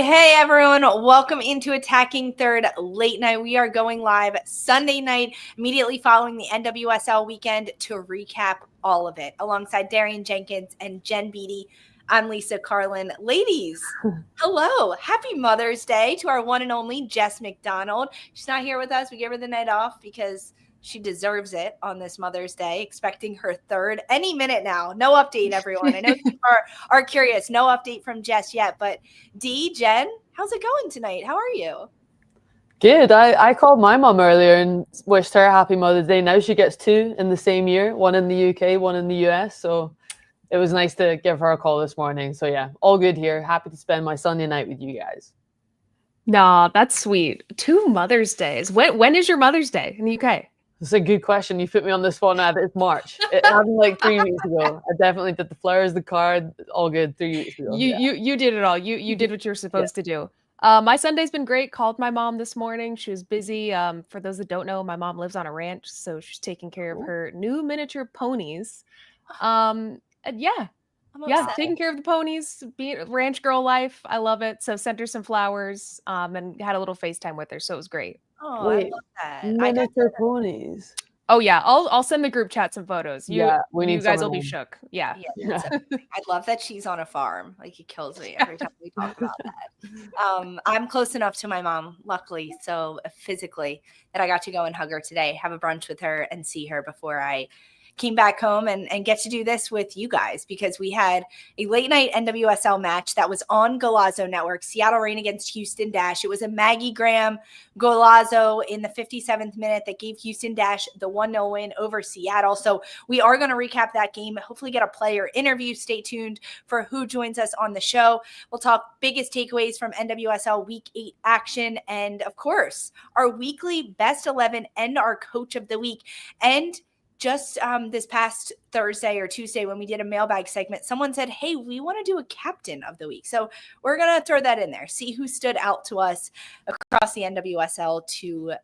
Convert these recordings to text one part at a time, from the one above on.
Hey, everyone. Welcome into Attacking Third Late Night. We are going live Sunday night, immediately following the NWSL weekend to recap all of it. Alongside Darian Jenkins and Jen Beattie, I'm Lisa Carlin. Ladies, hello. Happy Mother's Day to our one and only Jess McDonald. She's not here with us. We gave her the night off because she deserves it on this Mother's Day, expecting her third any minute now. No update, everyone. I know people are curious. No update from Jess yet, but Jen, how's it going tonight? How are you? Good. I called my mom earlier and wished her a happy Mother's Day. Now she gets two in the same year, one in the UK, one in the US. So it was nice to give her a call this morning. So yeah, all good here. Happy to spend my Sunday night with you guys. Nah, that's sweet. 2 Mother's Days. When is your Mother's Day in the UK? It's a good question. You put me on this one. It's March. It happened like 3 weeks ago. I definitely did the flowers, the card, all good 3 weeks ago. You did it all. You did what you were supposed to do. My Sunday's been great. Called my mom this morning. She was busy. For those that don't know, my mom lives on a ranch, so she's taking care of her new miniature ponies. And taking care of the ponies, being ranch girl life. I love it. So sent her some flowers and had a little FaceTime with her. So it was great. Oh, I love that. Miniature ponies. Oh yeah, I'll send the group chat some photos. We need you guys will be shook. Yeah. I love that she's on a farm. Like, it kills me every time we talk about that. I'm close enough to my mom, luckily, so physically, that I got to go and hug her today, have a brunch with her, and see her before I came back home and get to do this with you guys, because we had a late night NWSL match that was on Golazo Network, Seattle Reign against Houston Dash. It was a Maggie Graham golazo in the 57th minute that gave Houston Dash the 1-0 win over Seattle. So we are going to recap that game, hopefully get a player interview. Stay tuned for who joins us on the show. We'll talk biggest takeaways from NWSL Week 8 action, and of course, our weekly best 11 and our coach of the week. And just this past Thursday or Tuesday, when we did a mailbag segment, someone said, hey, we want to do a captain of the week. So we're going to throw that in there, see who stood out to us across the NWSL to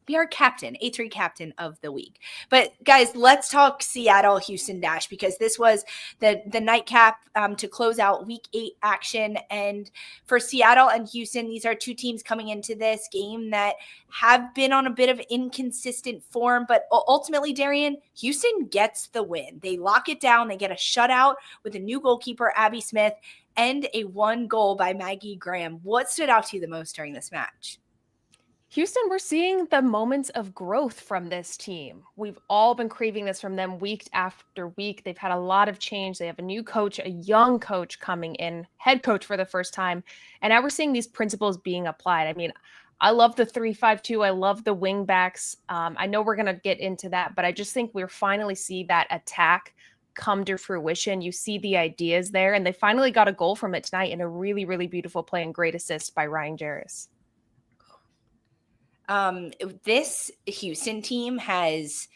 be our captain, A3 captain of the week. But guys, let's talk Seattle Houston Dash, because this was the nightcap to close out Week 8 action. And for Seattle and Houston, these are two teams coming into this game that have been on a bit of inconsistent form, but ultimately, Darian, Houston gets the win. They lock it down. They get a shutout with a new goalkeeper, Abby Smith, and a 1 goal by Maggie Graham. What stood out to you the most during this match? Houston, we're seeing the moments of growth from this team. We've all been craving this from them week after week. They've had a lot of change. They have a new coach, a young coach coming in, head coach for the first time. And now we're seeing these principles being applied. I mean, I love the 3-5-2. I love the wing backs. I know we're going to get into that, but I just think we're finally see that attack come to fruition. You see the ideas there, and they finally got a goal from it tonight in a really, really beautiful play and great assist by Ryan Gareis. This Houston team has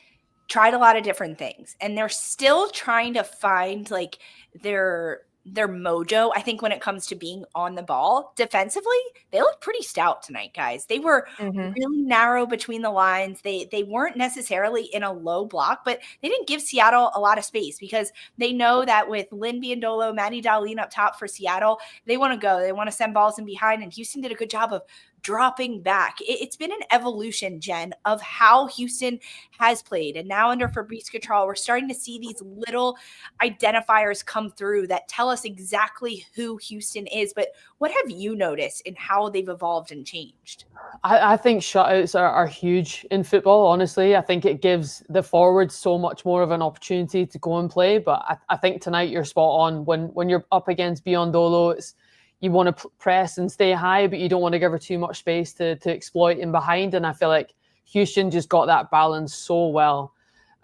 tried a lot of different things, and they're still trying to find like their mojo. I think when it comes to being on the ball defensively, they look pretty stout tonight, guys. They were really narrow between the lines. They weren't necessarily in a low block, but they didn't give Seattle a lot of space, because they know that with Lynn Biondolo, Maddie Dowling up top for Seattle, they want to go. They want to send balls in behind, and Houston did a good job of dropping back. It's been an evolution, Jen, of how Houston has played. And now under Fabrice Cottrell, we're starting to see these little identifiers come through that tell us exactly who Houston is. But what have you noticed in how they've evolved and changed? I think shutouts are huge in football, honestly. I think it gives the forwards so much more of an opportunity to go and play. But I think tonight you're spot on. When you're up against Biondolo, you want to press and stay high, but you don't want to give her too much space to exploit in behind. And I feel like Houston just got that balance so well.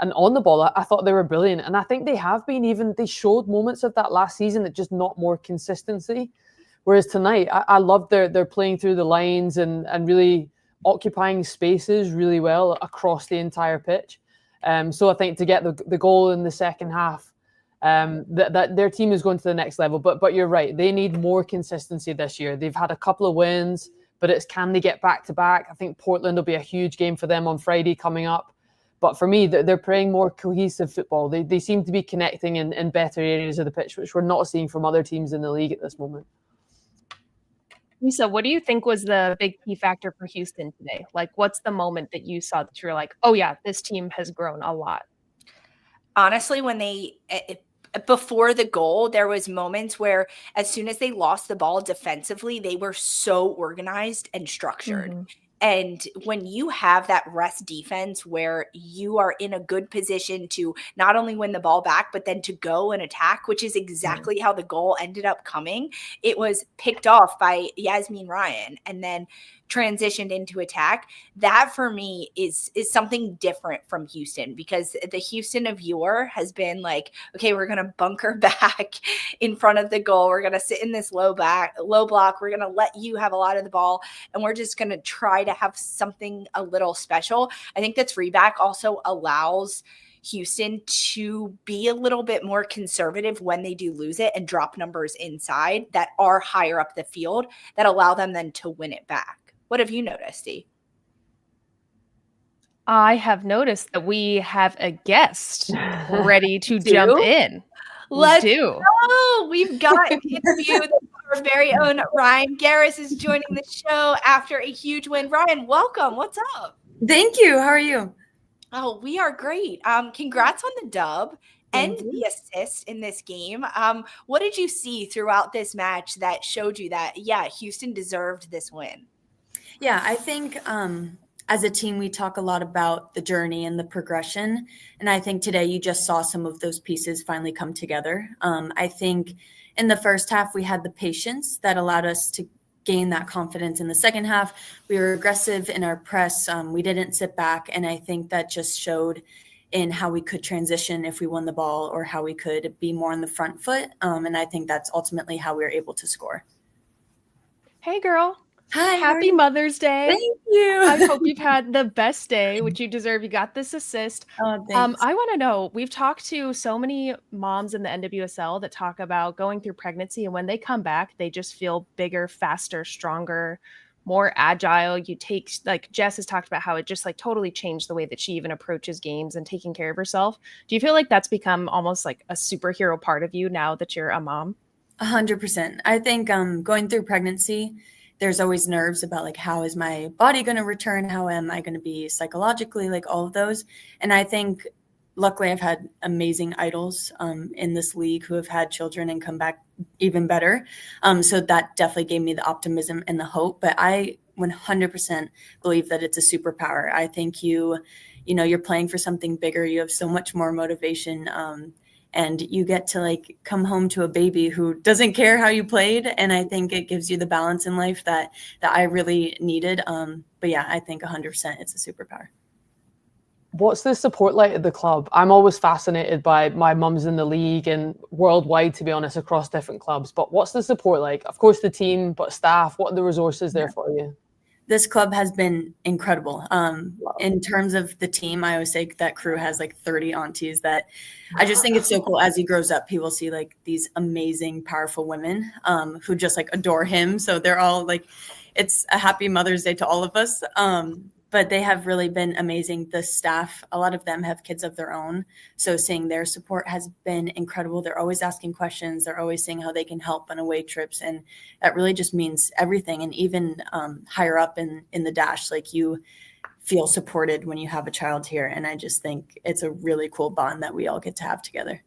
And on the ball, I thought they were brilliant. And I think they have been they showed moments of that last season, that just not more consistency. Whereas tonight, I love they're playing through the lines and really occupying spaces really well across the entire pitch. So I think to get the goal in the second half, that their team is going to the next level. But you're right, they need more consistency this year. They've had a couple of wins, but it's can they get back to back? I think Portland will be a huge game for them on Friday coming up. But for me, they're playing more cohesive football. They seem to be connecting in better areas of the pitch, which we're not seeing from other teams in the league at this moment. Lisa, what do you think was the big key factor for Houston today? Like, what's the moment that you saw that you were like, oh yeah, this team has grown a lot? Honestly, when before the goal, there was moments where as soon as they lost the ball defensively, they were so organized and structured. Mm-hmm. And when you have that rest defense where you are in a good position to not only win the ball back, but then to go and attack, which is exactly how the goal ended up coming. It was picked off by Yasmin Ryan and then transitioned into attack. That for me is something different from Houston, because the Houston of yore has been like, okay, we're going to bunker back in front of the goal. We're going to sit in this low block. We're going to let you have a lot of the ball. And we're just going to try to have something a little special. I think that 3-back also allows Houston to be a little bit more conservative when they do lose it and drop numbers inside that are higher up the field that allow them then to win it back. What have you noticed, Dee? I have noticed that we have a guest ready to jump in. Let's go. We've got an interview. Our very own Ryan Gareis is joining the show after a huge win. Ryan, welcome. What's up? Thank you. How are you? Oh, we are great. Congrats on the dub and the assist in this game. What did you see throughout this match that showed you that, yeah, Houston deserved this win? Yeah, I think as a team, we talk a lot about the journey and the progression. And I think today you just saw some of those pieces finally come together. I think in the first half, we had the patience that allowed us to gain that confidence. In the second half, we were aggressive in our press. We didn't sit back. And I think that just showed in how we could transition if we won the ball, or how we could be more on the front foot. And I think that's ultimately how we were able to score. Hey, girl. Hi. Happy Mother's Day. Thank you. I hope you've had the best day, which you deserve. You got this assist. Oh, thanks. I want to know, we've talked to so many moms in the NWSL that talk about going through pregnancy, and when they come back, they just feel bigger, faster, stronger, more agile. You take, like Jess has talked about how it just like totally changed the way that she even approaches games and taking care of herself. Do you feel like that's become almost like a superhero part of you now that you're a mom? 100%. I think going through pregnancy, there's always nerves about like, how is my body going to return? How am I going to be psychologically, like all of those. And I think luckily I've had amazing idols in this league who have had children and come back even better. So that definitely gave me the optimism and the hope. But I 100% believe that it's a superpower. I think you're playing for something bigger. You have so much more motivation. And you get to like come home to a baby who doesn't care how you played. And I think it gives you the balance in life that I really needed. But yeah, I think 100% it's a superpower. What's the support like at the club? I'm always fascinated by my mums in the league and worldwide, to be honest, across different clubs. But what's the support like? Of course, the team, but staff, what are the resources there for you? This club has been incredible. In terms of the team, I always say that crew has like 30 aunties that I just think it's so cool. As he grows up, he will see like these amazing, powerful women who just like adore him. So they're all like, it's a happy Mother's Day to all of us. but they have really been amazing. The staff, a lot of them have kids of their own. So seeing their support has been incredible. They're always asking questions. They're always seeing how they can help on away trips. And that really just means everything. And even higher up in the dash, like you feel supported when you have a child here. And I just think it's a really cool bond that we all get to have together.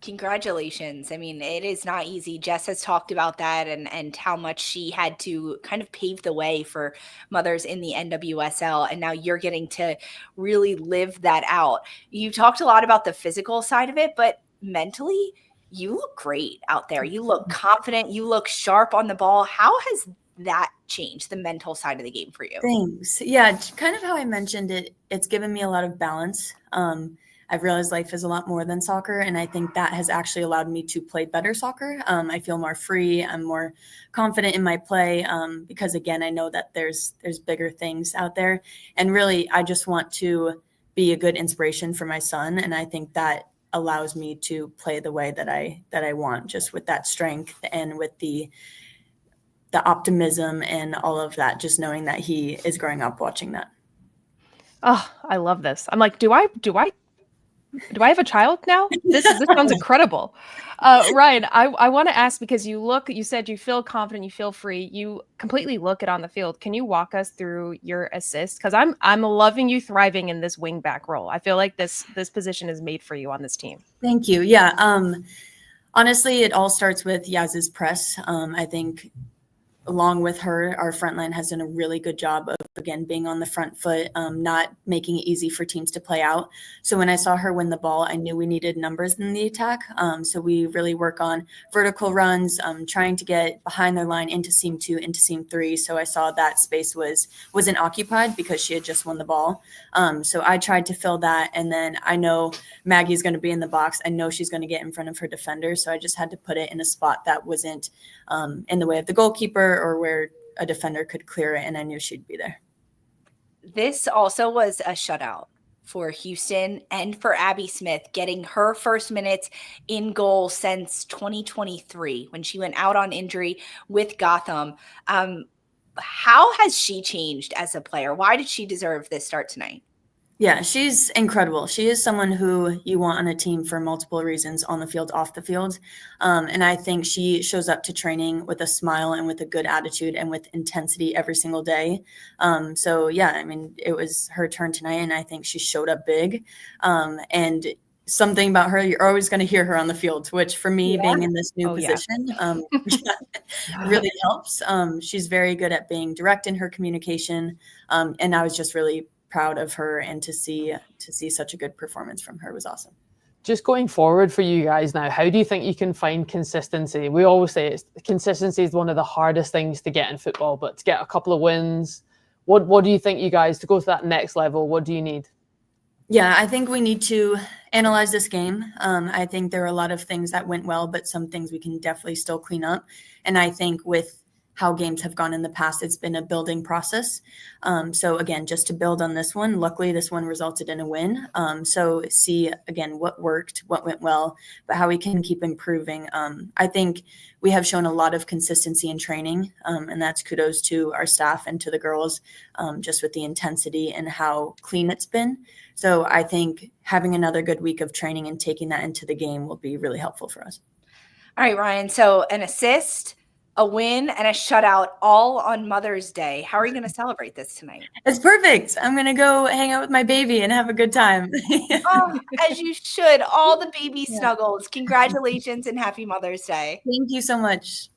Congratulations. I mean, it is not easy. Jess has talked about that and how much she had to kind of pave the way for mothers in the NWSL. And now you're getting to really live that out. You talked a lot about the physical side of it, but mentally, you look great out there. You look confident. You look sharp on the ball. How has that changed, the mental side of the game for you? Thanks. Yeah, kind of how I mentioned it, it's given me a lot of balance. I've realized life is a lot more than soccer, and I think that has actually allowed me to play better soccer. I feel more free. I'm more confident in my play because, again, I know that there's bigger things out there. And really, I just want to be a good inspiration for my son, and I think that allows me to play the way that I want, just with that strength and with the optimism and all of that, just knowing that he is growing up watching that. Oh, I love this. I'm like, do I have a child now? This sounds incredible. Ryan, I want to ask, because you said you feel confident, you feel free, you completely look it on the field. Can you walk us through your assist? Because I'm loving you thriving in this wing back role. I feel like this position is made for you on this team. Thank you. Yeah. Honestly, it all starts with Yaz's press. I think along with her, our front line has done a really good job of, again, being on the front foot, not making it easy for teams to play out. So when I saw her win the ball, I knew we needed numbers in the attack. So we really work on vertical runs, trying to get behind their line into seam 2, into seam 3. So I saw that space wasn't occupied because she had just won the ball. So I tried to fill that. And then I know Maggie's going to be in the box. I know she's going to get in front of her defender. So I just had to put it in a spot that wasn't in the way of the goalkeeper or where a defender could clear it, and I knew she'd be there. This also was a shutout for Houston and for Abby Smith, getting her first minutes in goal since 2023 when she went out on injury with Gotham. How has she changed as a player? Why did she deserve this start tonight? Yeah, she's incredible. She is someone who you want on a team for multiple reasons, on the field, off the field. And I think she shows up to training with a smile and with a good attitude and with intensity every single day. So, yeah, I mean, it was her turn tonight, and I think she showed up big. And something about her, you're always going to hear her on the field, which for me, being in this new position, really helps. She's very good at being direct in her communication. And I was just really proud of her, and to see such a good performance from her was awesome. Just going forward for you guys now, how do you think you can find consistency? We always say consistency is one of the hardest things to get in football, but to get a couple of wins, what do you think, you guys, to go to that next level, what do you need? Yeah, I think we need to analyze this game. I think there are a lot of things that went well, but some things we can definitely still clean up. And I think with how games have gone in the past, it's been a building process. So again, just to build on this one, luckily this one resulted in a win. So see again what worked, what went well, but how we can keep improving. I think we have shown a lot of consistency in training, and that's kudos to our staff and to the girls, just with the intensity and how clean it's been. So I think having another good week of training and taking that into the game will be really helpful for us. All right, Ryan. So an assist, a win, and a shutout all on Mother's Day. How are you going to celebrate this tonight? It's perfect. I'm going to go hang out with my baby and have a good time. Oh, as you should. All the baby snuggles. Congratulations and happy Mother's Day. Thank you so much.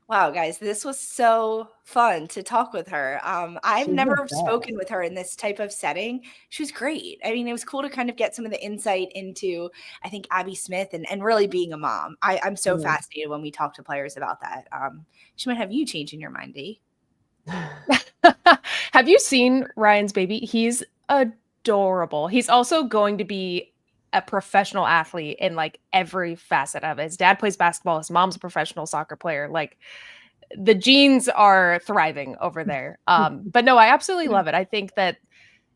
Wow, guys, this was so fun to talk with her. I've never spoken with her in this type of setting. She was great. I mean, it was cool to kind of get some of the insight into, I think, Abby Smith and really being a mom. I'm so fascinated when we talk to players about that. She might have you changing your mind, Dee. Have you seen Ryan's baby? He's adorable. He's also going to be a professional athlete in like every facet of it. His dad plays basketball. His mom's a professional soccer player. Like the genes are thriving over there. But no, I absolutely love it. I think that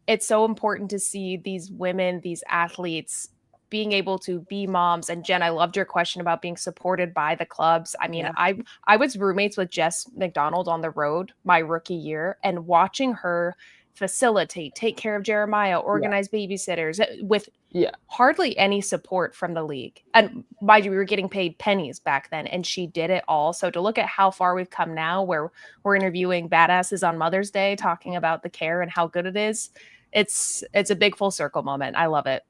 it's so important to see these women, these athletes being able to be moms. And Jen, I loved your question about being supported by the clubs. I mean, Yeah. I was roommates with Jess McDonald on the road my rookie year, and watching her facilitate, take care of Jeremiah, organize babysitters with hardly any support from the league. And mind you, we were getting paid pennies back then, and she did it all. So to look at how far we've come now, where we're interviewing badasses on Mother's Day, talking about the care and how good it is, it's a big full circle moment. I love it.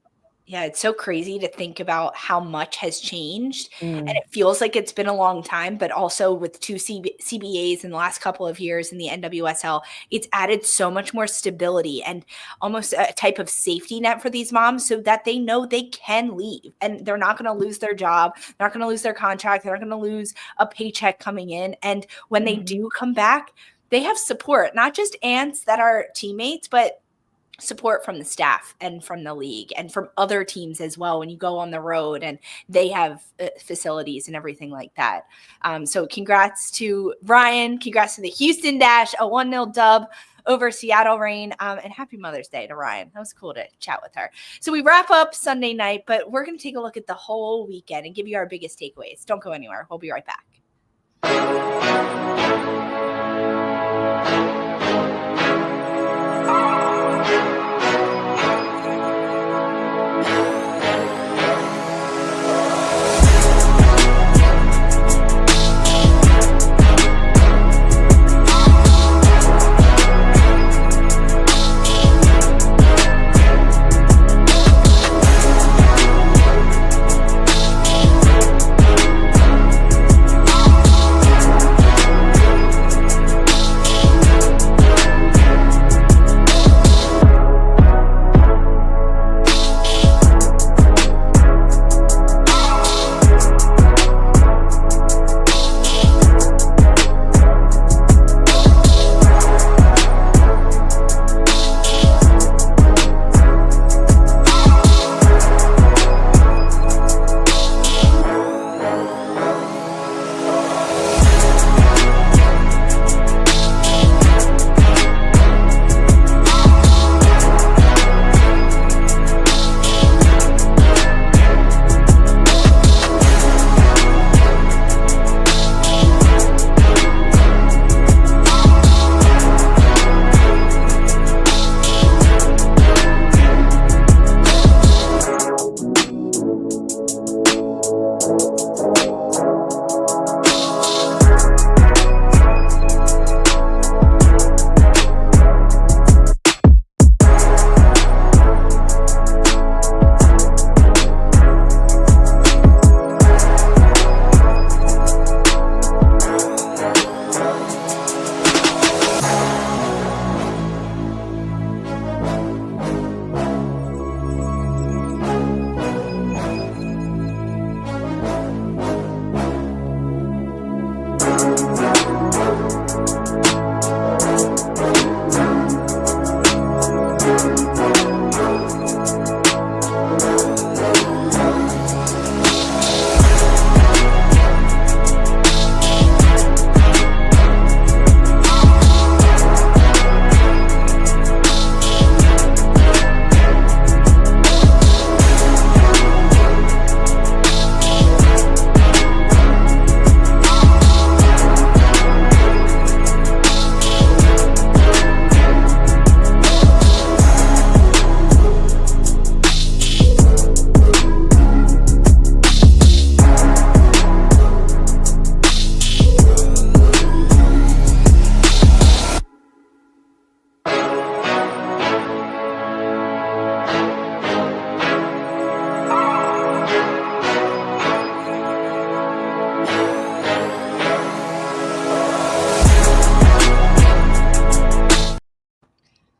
Yeah, it's so crazy to think about how much has changed. And Mm. it feels like it's been a long time, but also with two CBAs in the last couple of years in the NWSL, it's added so much more stability and almost a type of safety net for these moms so that they know they can leave and they're not going to lose their job. They're not going to lose their contract. They're not going to lose a paycheck coming in. And when they do come back, they have support, not just aunts that are teammates, but support from the staff and from the league and from other teams as well when you go on the road and they have facilities and everything like that. So congrats to Ryan. Congrats to the Houston Dash, a 1-0 dub over Seattle Reign, and happy Mother's Day to Ryan. That was cool to chat with her. So we wrap up Sunday night, but we're going to take a look at the whole weekend and give you our biggest takeaways. Don't go anywhere. We'll be right back.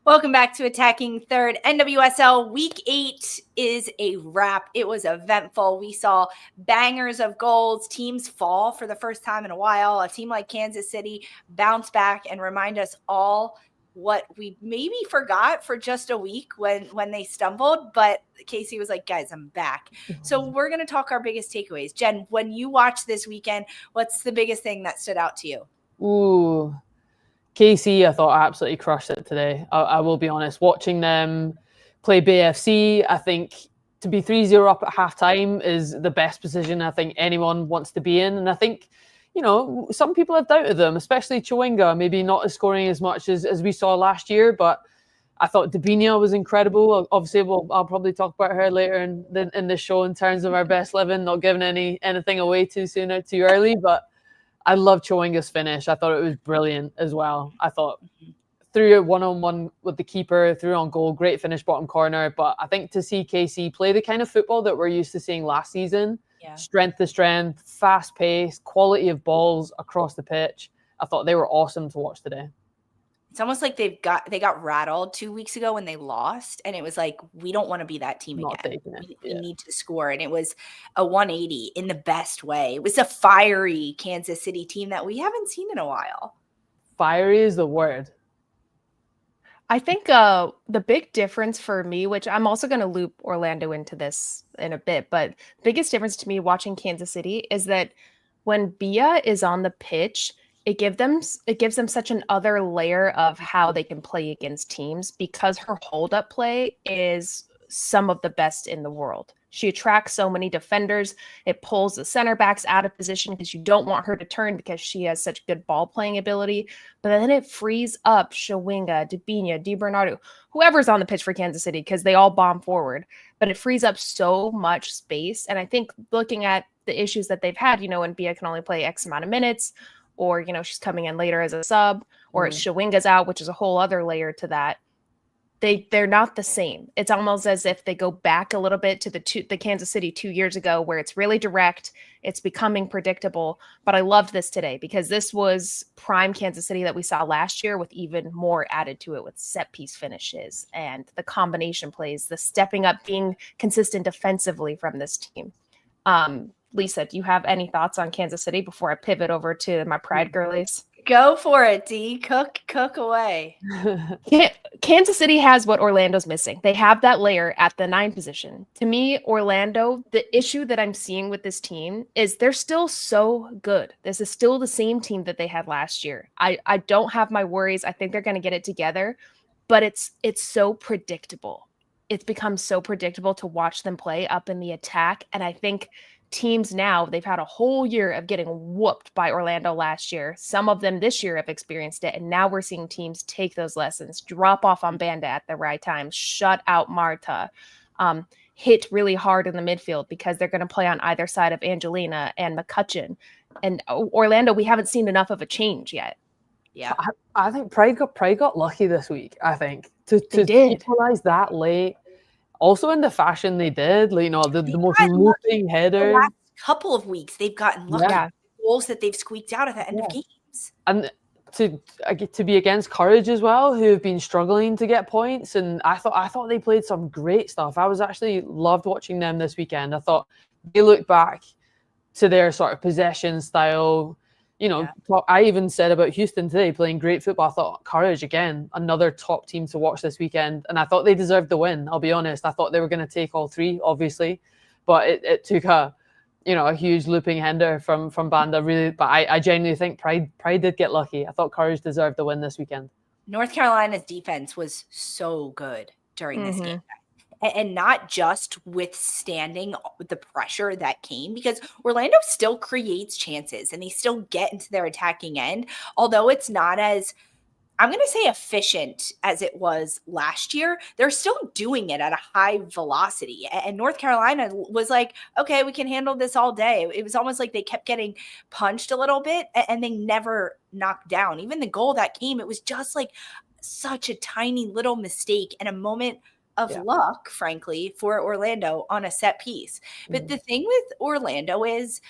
Welcome back to Attacking Third. NWSL Week 8 is a wrap. It was eventful. We saw bangers of goals, teams fall for the first time in a while. A team like Kansas City bounce back and remind us all what we maybe forgot for just a week when they stumbled. But Casey was like, guys, I'm back. So we're going to talk our biggest takeaways. Jen, when you watched this weekend, what's the biggest thing that stood out to you? Ooh, KC, I thought absolutely crushed it today. I will be honest. Watching them play BFC, I think to be 3-0 up at halftime is the best position I think anyone wants to be in. And I think, some people have doubted them, especially Chawinga, maybe not scoring as much as we saw last year, but I thought Dabinia was incredible. Obviously, I'll probably talk about her later in the show in terms of our best 11, not giving anything away too soon or too early, but I love Chawinga's finish. I thought it was brilliant as well. I thought threw it one-on-one with the keeper, threw on goal, great finish bottom corner. But I think to see KC play the kind of football that we're used to seeing last season, strength to strength, fast pace, quality of balls across the pitch, I thought they were awesome to watch today. It's almost like they got rattled 2 weeks ago when they lost, and it was like, we don't want to be that team again. We need to score, and it was a 180 in the best way. It was a fiery Kansas City team that we haven't seen in a while. Fiery is the word. I think the big difference for me, which I'm also going to loop Orlando into this in a bit, but the biggest difference to me watching Kansas City is that when Bia is on the pitch, it gives them such an other layer of how they can play against teams, because her hold-up play is some of the best in the world. She attracts so many defenders. It pulls the center backs out of position because you don't want her to turn because she has such good ball playing ability. But then it frees up Chawinga, Dabinia, DiBernardo, whoever's on the pitch for Kansas City, because they all bomb forward. But it frees up so much space. And I think looking at the issues that they've had, when Bia can only play X amount of minutes, or, she's coming in later as a sub, or Chawinga's out, which is a whole other layer to that. They're not the same. It's almost as if they go back a little bit to the Kansas City 2 years ago, where it's really direct, it's becoming predictable. But I loved this today because this was prime Kansas City that we saw last year, with even more added to it with set piece finishes and the combination plays, the stepping up, being consistent defensively from this team. Lisa, do you have any thoughts on Kansas City before I pivot over to my Pride girlies? Go for it, D. Cook away. Kansas City has what Orlando's missing. They have that layer at the 9 position. To me, Orlando, the issue that I'm seeing with this team is they're still so good. This is still the same team that they had last year. I don't have my worries. I think they're going to get it together, but it's so predictable. It's become so predictable to watch them play up in the attack, and I think teams now, they've had a whole year of getting whooped by Orlando last year. Some of them this year have experienced it. And now we're seeing teams take those lessons, drop off on Banda at the right time, shut out Marta, hit really hard in the midfield because they're going to play on either side of Angelina and McCutcheon. And Orlando, we haven't seen enough of a change yet. Yeah. I think Pride got lucky this week, I think, to equalize that late. Also in the fashion they did, the most looping headers. The last couple of weeks, they've gotten lucky goals that they've squeaked out at the end of games. And to be against Courage as well, who have been struggling to get points. And I thought they played some great stuff. I was actually loved watching them this weekend. I thought they looked back to their sort of possession style. I even said about Houston today playing great football. I thought Courage, again, another top team to watch this weekend. And I thought they deserved the win, I'll be honest. I thought they were going to take all 3, obviously. But it took a huge looping hinder from Banda, really. But I genuinely think Pride did get lucky. I thought Courage deserved the win this weekend. North Carolina's defense was so good during this game. And not just withstanding the pressure that came, because Orlando still creates chances and they still get into their attacking end, although it's not as, I'm going to say, efficient as it was last year. They're still doing it at a high velocity. And North Carolina was like, okay, we can handle this all day. It was almost like they kept getting punched a little bit and they never knocked down. Even the goal that came, it was just like such a tiny little mistake and a moment of luck, frankly, for Orlando on a set piece. But the thing with Orlando is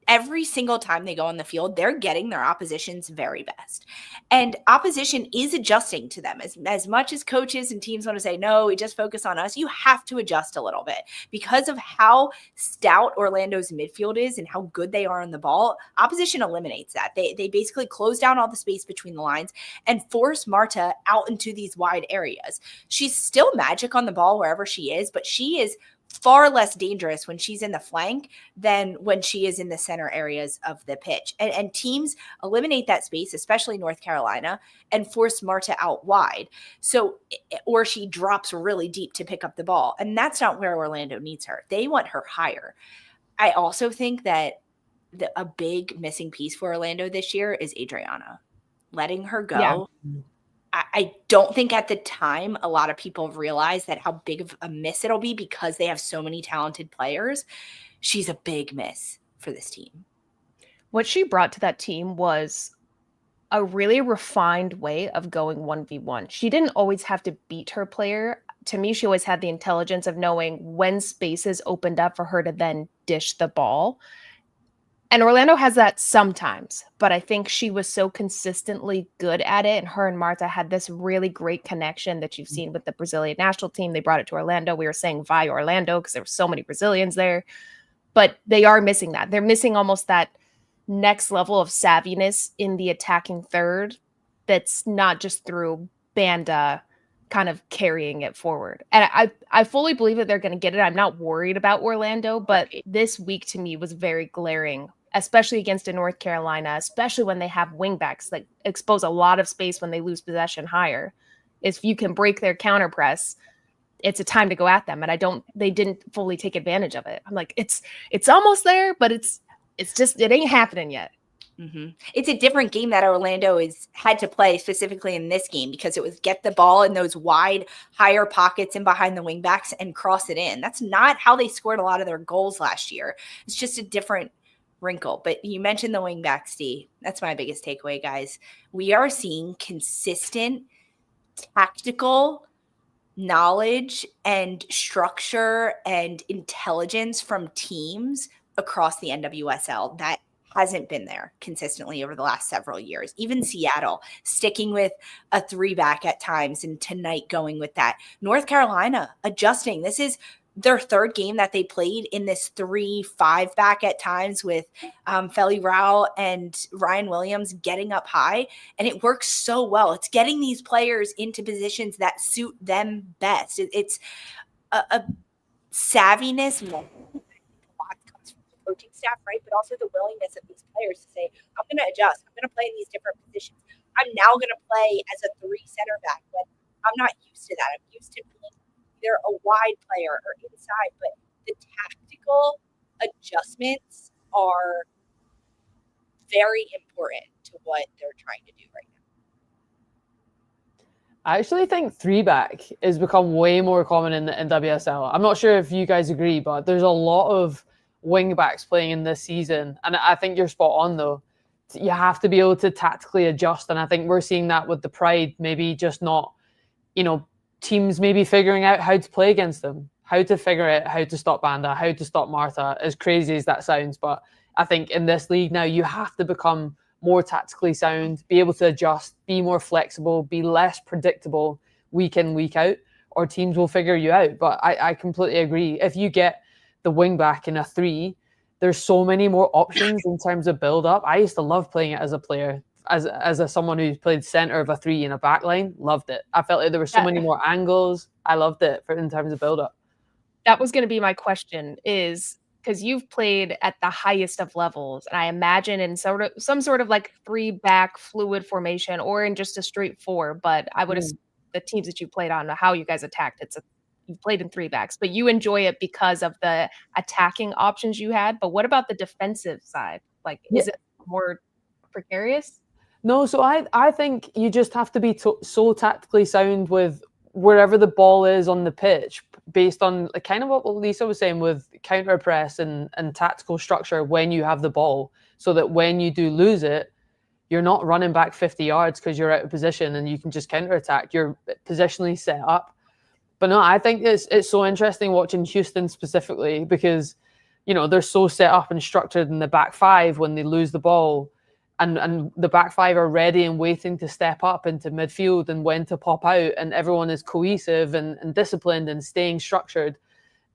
every single time they go on the field, they're getting their opposition's very best. And opposition is adjusting to them. As much as coaches and teams want to say, no, we just focus on us, you have to adjust a little bit. Because of how stout Orlando's midfield is and how good they are on the ball, opposition eliminates that. They basically close down all the space between the lines and force Marta out into these wide areas. She's still magic on the ball wherever she is, but she is far less dangerous when she's in the flank than when she is in the center areas of the pitch. And teams eliminate that space, especially North Carolina, and force Marta out wide. So, or she drops really deep to pick up the ball. And that's not where Orlando needs her. They want her higher. I also think that a big missing piece for Orlando this year is Adriana. Letting her go. Yeah. I don't think at the time a lot of people realize that how big of a miss it'll be because they have so many talented players. She's a big miss for this team. What she brought to that team was a really refined way of going 1v1. She didn't always have to beat her player. To me, she always had the intelligence of knowing when spaces opened up for her to then dish the ball. And Orlando has that sometimes, but I think she was so consistently good at it. And her and Marta had this really great connection that you've seen with the Brazilian national team. They brought it to Orlando. We were saying via Orlando because there were so many Brazilians there, but they are missing that. They're missing almost that next level of savviness in the attacking third. That's not just through Banda kind of carrying it forward. And I fully believe that they're going to get it. I'm not worried about Orlando, but this week to me was very glaring, especially against a North Carolina, especially when they have wingbacks that expose a lot of space when they lose possession higher. If you can break their counter press, it's a time to go at them. And they didn't fully take advantage of it. I'm like, it's almost there, but it's just, it ain't happening yet. Mm-hmm. It's a different game that Orlando had to play specifically in this game because it was get the ball in those wide, higher pockets and behind the wingbacks and cross it in. That's not how they scored a lot of their goals last year. It's just a different wrinkle. But you mentioned the wingbacks, Steve. That's my biggest takeaway, guys. We are seeing consistent tactical knowledge and structure and intelligence from teams across the NWSL that hasn't been there consistently over the last several years. Even Seattle sticking with a 3-back at times, and tonight going with that. North Carolina adjusting. This is their third game that they played in this 3-5-back at times with Feli Rao and Ryan Williams getting up high, and it works so well. It's getting these players into positions that suit them best. It's a savviness coaching staff, right? But also the willingness of these players to say, I'm going to adjust. I'm going to play in these different positions. I'm now going to play as a 3 center back, but I'm not used to that. I'm used to being either a wide player or inside, but the tactical adjustments are very important to what they're trying to do right now. I actually think 3-back has become way more common in the NWSL. I'm not sure if you guys agree, but there's a lot of wing backs playing in this season, and I think you're spot on though. You have to be able to tactically adjust, and I think we're seeing that with the Pride. Maybe just not, teams maybe figuring out how to play against them, how to figure out how to stop Banda, how to stop Marta, as crazy as that sounds. But I think in this league now, you have to become more tactically sound, be able to adjust, be more flexible, be less predictable week in, week out, or teams will figure you out. But I completely agree. If you get the wing back in a 3, there's so many more options in terms of build up. I used to love playing it as a player, as someone who's played center of a 3 in a back line. Loved it. I felt like there were so many more angles. I loved it in terms of build up. That was going to be my question, is because you've played at the highest of levels, and I imagine in some sort of like 3-back fluid formation or in just a straight 4, but I would assume the teams that you played on, how you guys attacked, you've played in 3-backs, but you enjoy it because of the attacking options you had. But what about the defensive side? Like, is it more precarious? No, so I think you just have to be so tactically sound with wherever the ball is on the pitch, based on kind of what Lisa was saying with counter press and tactical structure when you have the ball, so that when you do lose it, you're not running back 50 yards because you're out of position and you can just counter attack. You're positionally set up. But no, I think it's so interesting watching Houston specifically because, they're so set up and structured in the back 5 when they lose the ball, and the back 5 are ready and waiting to step up into midfield and when to pop out, and everyone is cohesive and disciplined and staying structured.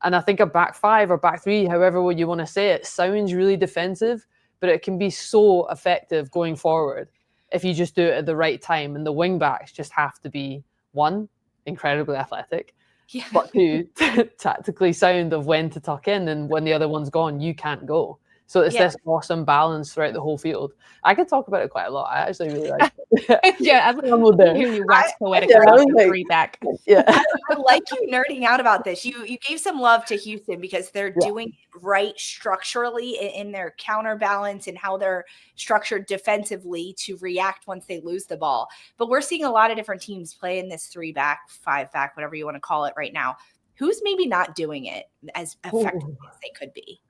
And I think a back 5 or back 3, however you want to say it, sounds really defensive, but it can be so effective going forward if you just do it at the right time. And the wing backs just have to be, 1, incredibly athletic, Yeah. but two, tactically sound of when to tuck in, and when the other one's gone, you can't go. So it's this awesome balance throughout the whole field. I could talk about it quite a lot. I actually really like it. Yeah, I'm hearing you wax poetic about the three back. Yeah. I like you nerding out about this. You gave some love to Houston because they're doing it right structurally in their counterbalance and how they're structured defensively to react once they lose the ball. But we're seeing a lot of different teams play in this 3-back, 5-back, whatever you want to call it right now. Who's maybe not doing it as effectively as they could be?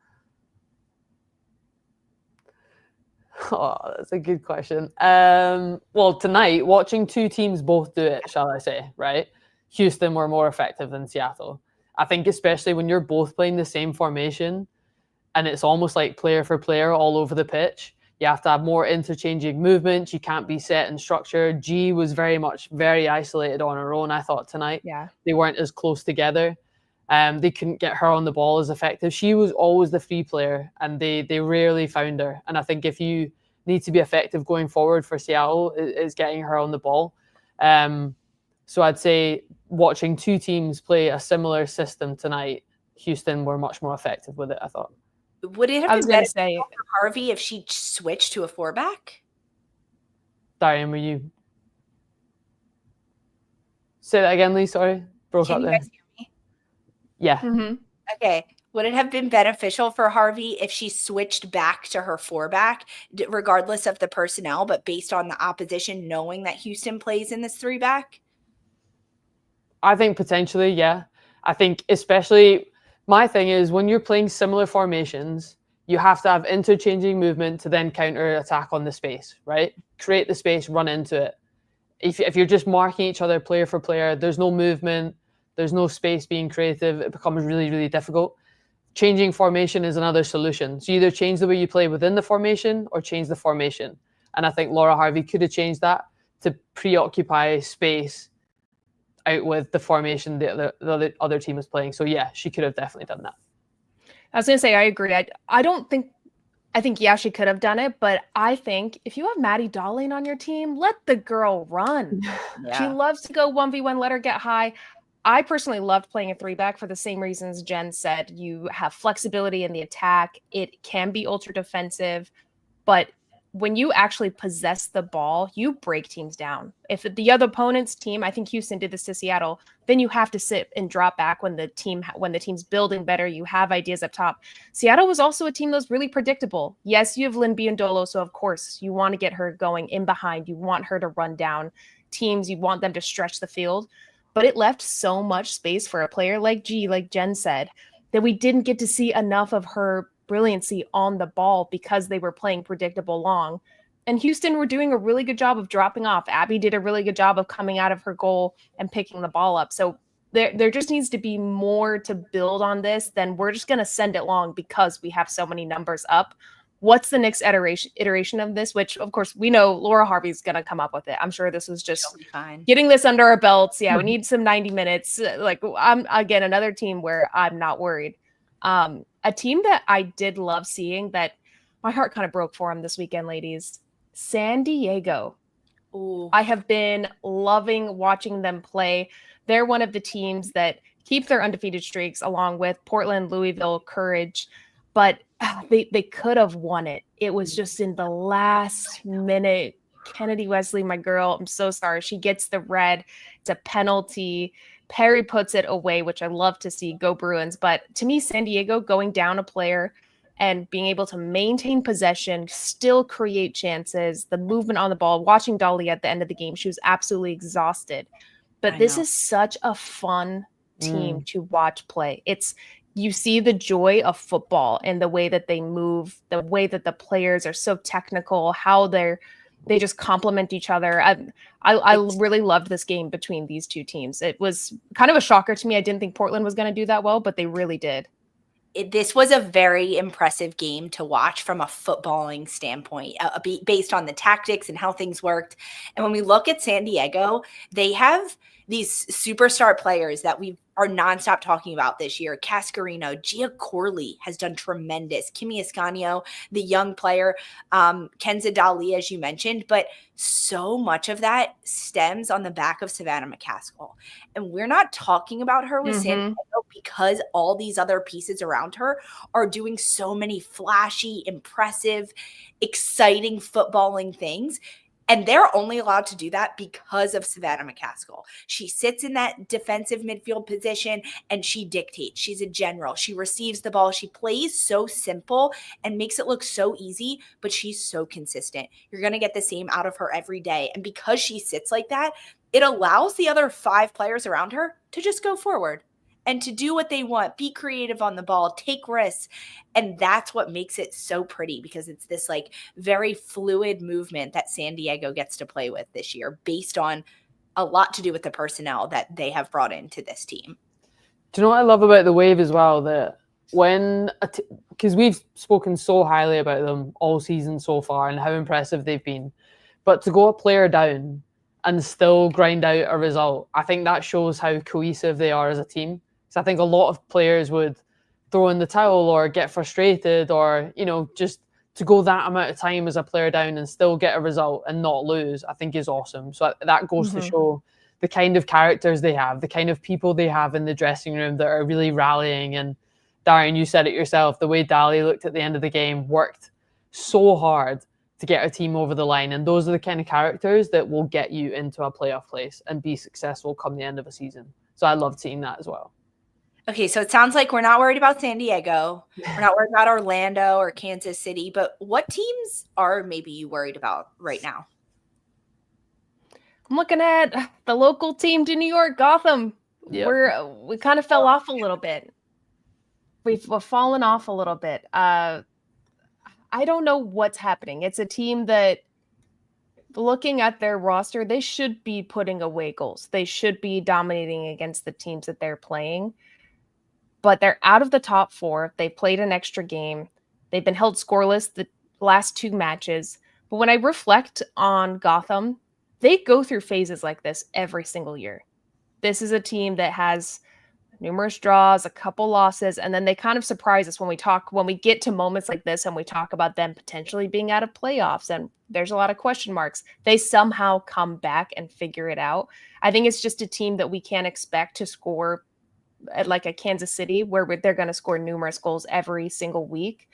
Oh, that's a good question. Well, tonight, watching two teams both do it, shall I say, right? Houston were more effective than Seattle. I think especially when you're both playing the same formation and it's almost like player for player all over the pitch, you have to have more interchanging movements. You can't be set and structured. G was very isolated on her own, I thought, tonight. Yeah. They weren't as close together. They couldn't get her on the ball as effective. She was always the free player, and they rarely found her. And I think if you need to be effective going forward for Seattle, is getting her on the ball. So I'd say watching two teams play a similar system tonight, Houston were much more effective with it, I thought. Would it have been better for Harvey if she switched to a 4-back? Darian, were you? Say that again, Lee. Sorry, broke up there. Can you guys hear me? Yeah. Mm-hmm. Okay. Would it have been beneficial for Harvey if she switched back to her 4-back, regardless of the personnel, but based on the opposition, knowing that Houston plays in this 3-back? I think potentially, yeah. I think especially my thing is when you're playing similar formations, you have to have interchanging movement to then counter attack on the space, right? Create the space, run into it. If you're just marking each other player for player, there's no movement, there's no space being creative, it becomes really, really difficult. Changing formation is another solution. So you either change the way you play within the formation or change the formation. And I think Laura Harvey could have changed that to preoccupy space out with the formation the other team is playing. So yeah, she could have definitely done that. I was going to say, I agree. I think, yeah, she could have done it, but I think if you have Maddie Darling on your team, let the girl run. Yeah. She loves to go 1v1, let her get high. I personally loved playing a 3-back for the same reasons Jen said. You have flexibility in the attack. It can be ultra defensive, but when you actually possess the ball, you break teams down. If the other opponent's team, I think Houston did this to Seattle, then you have to sit and drop back when the team's building better. You have ideas up top. Seattle was also a team that was really predictable. Yes, you have Lynn Biondolo, so of course you want to get her going in behind. You want her to run down teams. You want them to stretch the field. But it left so much space for a player like G, like Jen said, that we didn't get to see enough of her brilliancy on the ball because they were playing predictable long. And Houston were doing a really good job of dropping off. Abby did a really good job of coming out of her goal and picking the ball up. So there just needs to be more to build on this than we're just going to send it long because we have so many numbers up. What's the next iteration of this? Which, of course, we know Laura Harvey's going to come up with it. I'm sure this was just getting this under our belts. Yeah, we need some 90 minutes. Like, I'm, again, another team where I'm not worried. A team that I did love seeing that my heart kind of broke for them this weekend, ladies. San Diego. Ooh. I have been loving watching them play. They're one of the teams that keep their undefeated streaks along with Portland, Louisville, Courage. But they could have won it. It was just in the last minute. Kennedy Wesley, my girl, I'm so sorry. She gets the red. It's a penalty. Perry puts it away, which I love to see. Go Bruins. But to me, San Diego going down a player and being able to maintain possession, still create chances, the movement on the ball, watching Dolly at the end of the game, she was absolutely exhausted. But this is such a fun team to watch play. You see the joy of football and the way that they move, the way that the players are so technical, how they just complement each other. I really loved this game between these two teams. It was kind of a shocker to me. I didn't think Portland was going to do that well, but they really did. This was a very impressive game to watch from a footballing standpoint, based on the tactics and how things worked. And when we look at San Diego, they have these superstar players that we are nonstop talking about this year. Cascarino, Gia Corley has done tremendous. Kimi Ascanio, the young player, Kenza Dali, as you mentioned, but so much of that stems on the back of Savannah McCaskill. And we're not talking about her with San Diego because all these other pieces around her are doing so many flashy, impressive, exciting footballing things. And they're only allowed to do that because of Savannah McCaskill. She sits in that defensive midfield position and she dictates. She's a general. She receives the ball. She plays so simple and makes it look so easy, but she's so consistent. You're going to get the same out of her every day. And because she sits like that, it allows the other 5 players around her to just go forward and to do what they want, be creative on the ball, take risks. And that's what makes it so pretty, because it's this like very fluid movement that San Diego gets to play with this year, based on a lot to do with the personnel that they have brought into this team. Do you know what I love about the Wave as well? That when, because we've spoken so highly about them all season so far and how impressive they've been, but to go a player down and still grind out a result, I think that shows how cohesive they are as a team. I think a lot of players would throw in the towel or get frustrated, or, you know, just to go that amount of time as a player down and still get a result and not lose, I think is awesome. So that goes to show the kind of characters they have, the kind of people they have in the dressing room that are really rallying. And Darian, you said it yourself, the way Dali looked at the end of the game, worked so hard to get our team over the line. And those are the kind of characters that will get you into a playoff place and be successful come the end of a season. So I loved seeing that as well. Okay, so it sounds like we're not worried about San Diego. We're not worried about Orlando or Kansas City, but what teams are maybe you worried about right now? I'm looking at the local team to New York, Gotham. Yep. We kind of fell off a little bit. We've fallen off a little bit. I don't know what's happening. It's a team that, looking at their roster, they should be putting away goals. They should be dominating against the teams that they're playing. But they're out of the top 4. They played an extra game. They've been held scoreless the last 2 matches. But when I reflect on Gotham, they go through phases like this every single year. This is a team that has numerous draws, a couple losses, and then they kind of surprise us when we get to moments like this and we talk about them potentially being out of playoffs and there's a lot of question marks. They somehow come back and figure it out. I think it's just a team that we can't expect to score at like a Kansas City, where they're going to score numerous goals every single week.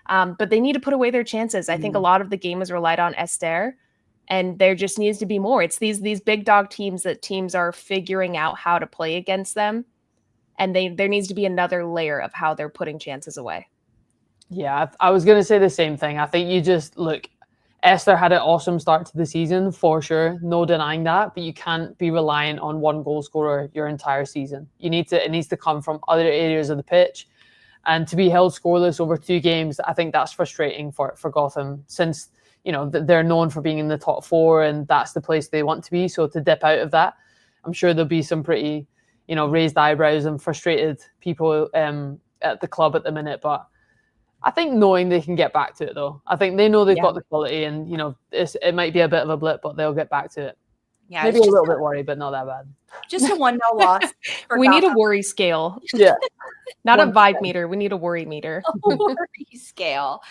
But they need to put away their chances. I think a lot of the game is relied on Esther, and there just needs to be more. It's these big dog teams that teams are figuring out how to play against them. And there needs to be another layer of how they're putting chances away. Yeah, I was going to say the same thing. I think you just look, Esther had an awesome start to the season, for sure. No denying that. But you can't be reliant on one goal scorer your entire season. It needs to come from other areas of the pitch. And to be held scoreless over 2 games, I think that's frustrating for Gotham, since, you know, they're known for being in the top 4 and that's the place they want to be. So to dip out of that, I'm sure there'll be some pretty, you know, raised eyebrows and frustrated people at the club at the minute. But I think knowing they can get back to it, though. I think they know they've got the quality, and, you know, it might be a bit of a blip, but they'll get back to it. Yeah, maybe a little bit worried, but not that bad. Just a 1-0 loss. We need a worry scale. Yeah. Not a vibe meter. We need a worry meter. A worry scale.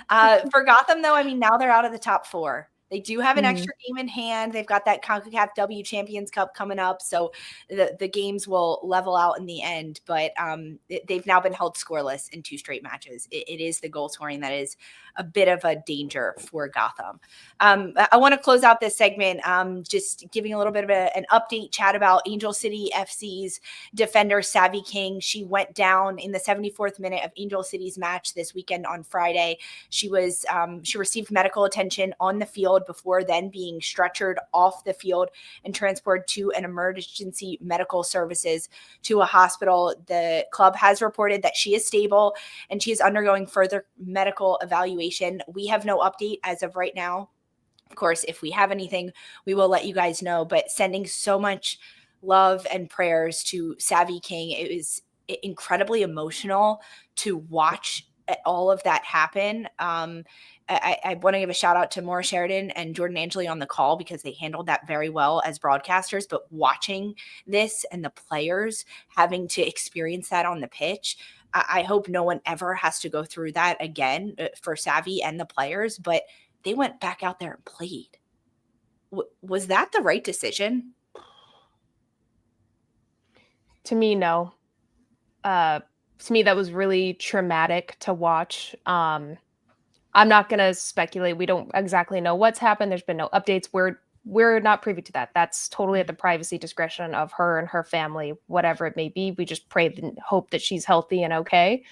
For Gotham, though, I mean, now they're out of the top 4. They do have an extra game in hand. They've got that CONCACAF W Champions Cup coming up, so the games will level out in the end. But they've now been held scoreless in 2 straight matches. It is the goal scoring that is a bit of a danger for Gotham. I want to close out this segment just giving a little bit of an update chat about Angel City FC's defender, Savy King. She went down in the 74th minute of Angel City's match this weekend on Friday. She received medical attention on the field before then being stretchered off the field and transported to an emergency medical services to a hospital. The club has reported that she is stable and she is undergoing further medical evaluation. We have no update as of right now. Of course, if we have anything, we will let you guys know, but sending so much love and prayers to Savy King. It was incredibly emotional to watch all of that happen. I want to give a shout out to Maura Sheridan and Jordan Angeli on the call because they handled that very well as broadcasters. But watching this and the players having to experience that on the pitch, I hope no one ever has to go through that again for Savy and the players. But they went back out there and played. Was that the right decision? To me, no. To me, that was really traumatic to watch. I'm not going to speculate. We don't exactly know what's happened. There's been no updates. We're not privy to that. That's totally at the privacy discretion of her and her family, whatever it may be. We just pray and hope that she's healthy and okay.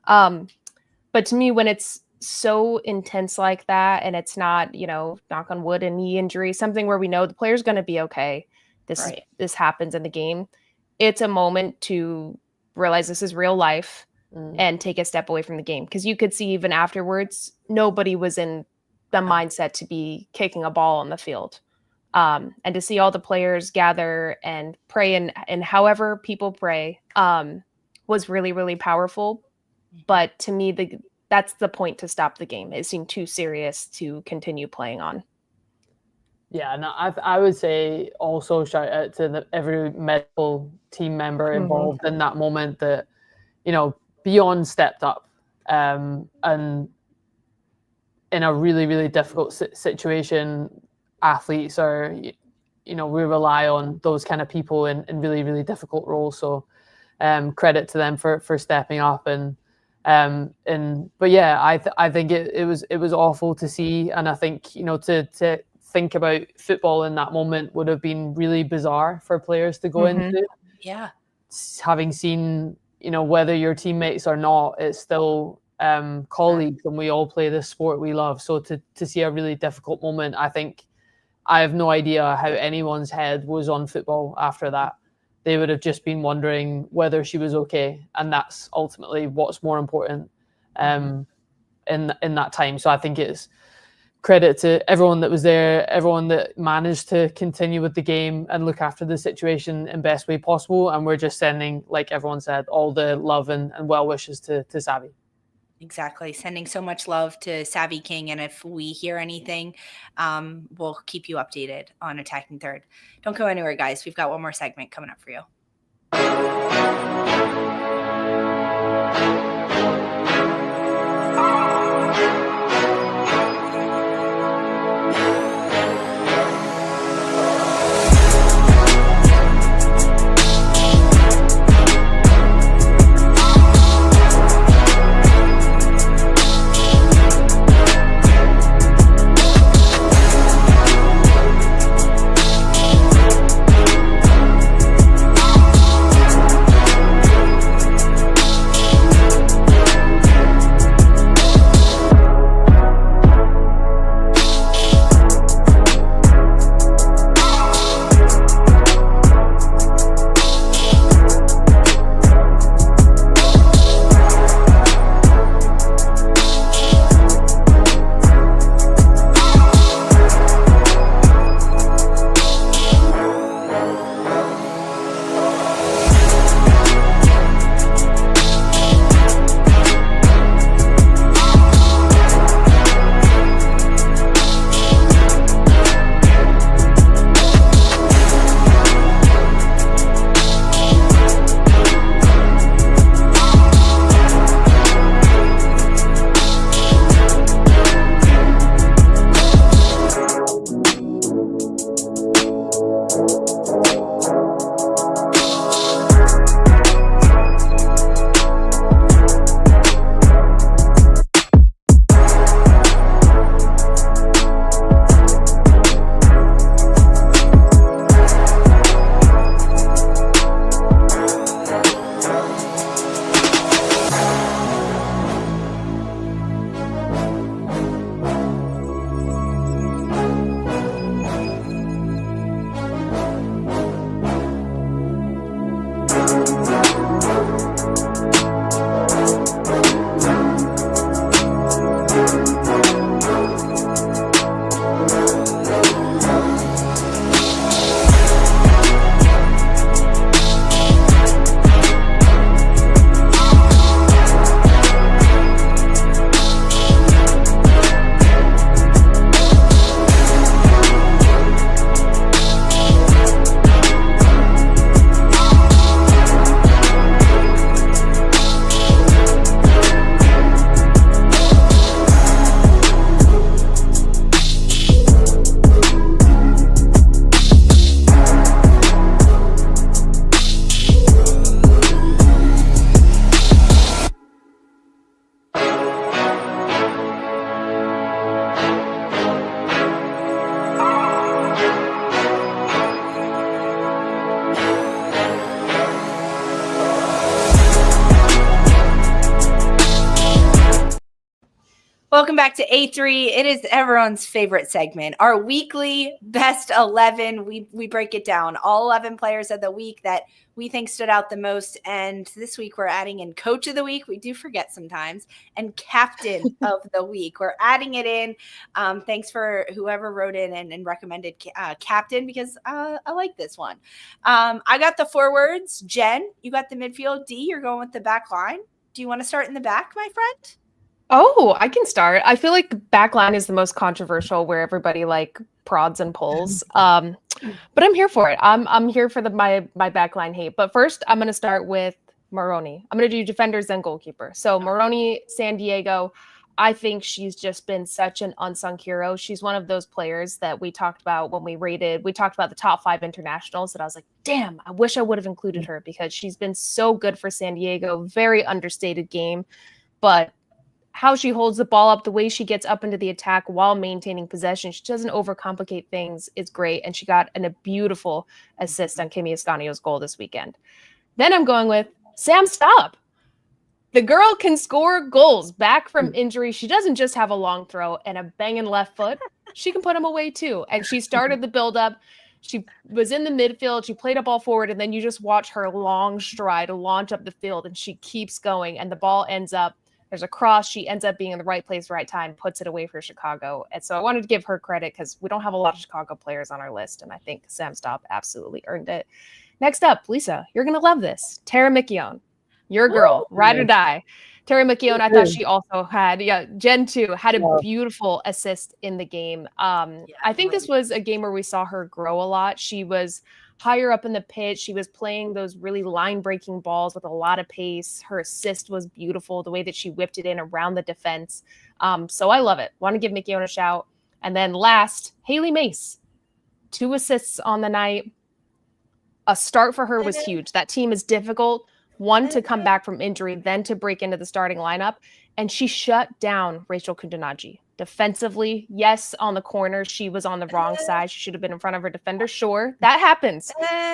But to me, when it's so intense like that, and it's not, knock on wood, a knee injury, something where we know the player's going to be okay. This happens in the game. It's a moment to realize this is real life. And take a step away from the game. Because you could see even afterwards, nobody was in the mindset to be kicking a ball on the field. And to see all the players gather and pray and however people pray was really, really powerful. But to me, that's the point to stop the game. It seemed too serious to continue playing on. Yeah, and I would say also shout out to every medical team member involved in that moment that, beyond stepped up and in a really, really difficult situation. Athletes are, we rely on those kind of people in really, really difficult roles. So credit to them for stepping up. But yeah, I think it was awful to see. And I think, to think about football in that moment would have been really bizarre for players to go into. Yeah. Having seen, whether your teammates or not, it's still colleagues, and we all play this sport we love. So to see a really difficult moment, I think I have no idea how anyone's head was on football after that. They would have just been wondering whether she was okay, and that's ultimately what's more important in that time. So I think it's credit to everyone that was there, everyone that managed to continue with the game and look after the situation in best way possible. And we're just sending, like everyone said, all the love and well wishes to Savy. Exactly. Sending so much love to Savy King. And if we hear anything, we'll keep you updated on Attacking Third. Don't go anywhere, guys. We've got one more segment coming up for you. Welcome back to A3. It is everyone's favorite segment, our weekly best 11. We break it down, all 11 players of the week that we think stood out the most. And this week we're adding in coach of the week. We do forget sometimes. And captain of the week. We're adding it in. Thanks for whoever wrote in and recommended captain, because I like this one. I got the forwards. Jen, you got the midfield. D, you're going with the back line. Do you want to start in the back, my friend? Oh, I can start. I feel like backline is the most controversial, where everybody like prods and pulls. But I'm here for it. I'm here for my backline hate. But first, I'm going to start with Maroney. I'm going to do defenders and goalkeeper. So Maroney, San Diego. I think she's just been such an unsung hero. She's one of those players that we talked about when we talked about the top 5 internationals, that I was like, damn, I wish I would have included her, because she's been so good for San Diego. Very understated game, but how she holds the ball up, the way she gets up into the attack while maintaining possession, she doesn't overcomplicate things. It's great. And she got a beautiful assist on Kimi Ascanio's goal this weekend. Then I'm going with Sam Staub. The girl can score goals back from injury. She doesn't just have a long throw and a banging left foot. She can put them away too. And she started the build-up. She was in the midfield. She played a ball forward, and then you just watch her long stride launch up the field, and she keeps going, and the ball ends up, there's a cross. She ends up being in the right place, right time, puts it away for Chicago. And so I wanted to give her credit, because we don't have a lot of Chicago players on our list, and I think Sam Staub absolutely earned it. Next up, Lisa, you're going to love this. Tara McKeown, your girl, ride or die. Tara McKeown, I thought she also had, Jen too, had a beautiful assist in the game. I think this was a game where we saw her grow a lot. She was higher up in the pitch. She was playing those really line-breaking balls with a lot of pace. Her assist was beautiful, the way that she whipped it in around the defense. So I love it. Want to give McKeown a shout. And then last, Haley Mace. 2 assists on the night. A start for her was huge. That team is difficult. One, to come back from injury, then to break into the starting lineup. And she shut down Rachel Kundanaji. Defensively, yes, on the corner, she was on the wrong side. She should have been in front of her defender. Sure, that happens.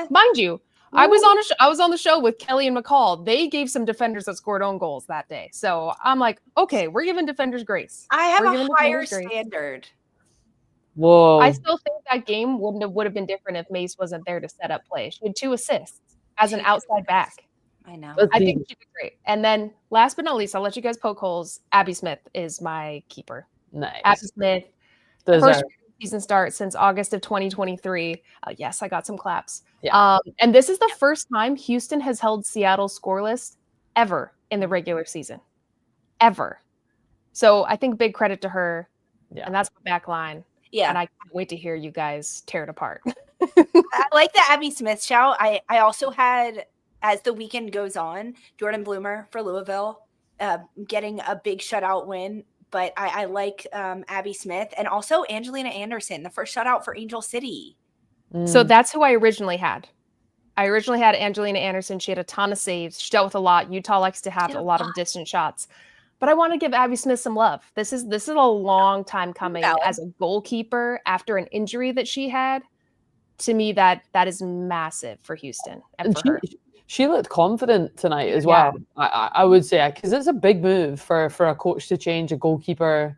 Mind you, I was on the show with Kelly and McCall. They gave some defenders that scored own goals that day. So I'm like, okay, we're giving defenders grace. I have a higher standard. Whoa. I still think that game would have been different if Mace wasn't there to set up play. She had 2 assists as an outside back. I know. I think she did great. And then last but not least, I'll let you guys poke holes. Abby Smith is my keeper. Nice. Abby Smith, first season start since August of 2023. Yes, I got some claps. Yeah. And this is the first time Houston has held Seattle scoreless ever in the regular season. Ever. So I think big credit to her. Yeah. And that's my back line. Yeah. And I can't wait to hear you guys tear it apart. I like the Abby Smith shout. I also had, as the weekend goes on, Jordan Bloomer for Louisville getting a big shutout win. But I like Abby Smith, and also Angelina Anderson, the first shutout for Angel City. So that's who I originally had. I originally had Angelina Anderson. She had a ton of saves. She dealt with a lot. Utah likes to have a lot of distant shots. But I want to give Abby Smith some love. This is a long time coming as a goalkeeper after an injury that she had. To me, that is massive for Houston and for her. She looked confident tonight as well. I would say, because it's a big move for a coach to change a goalkeeper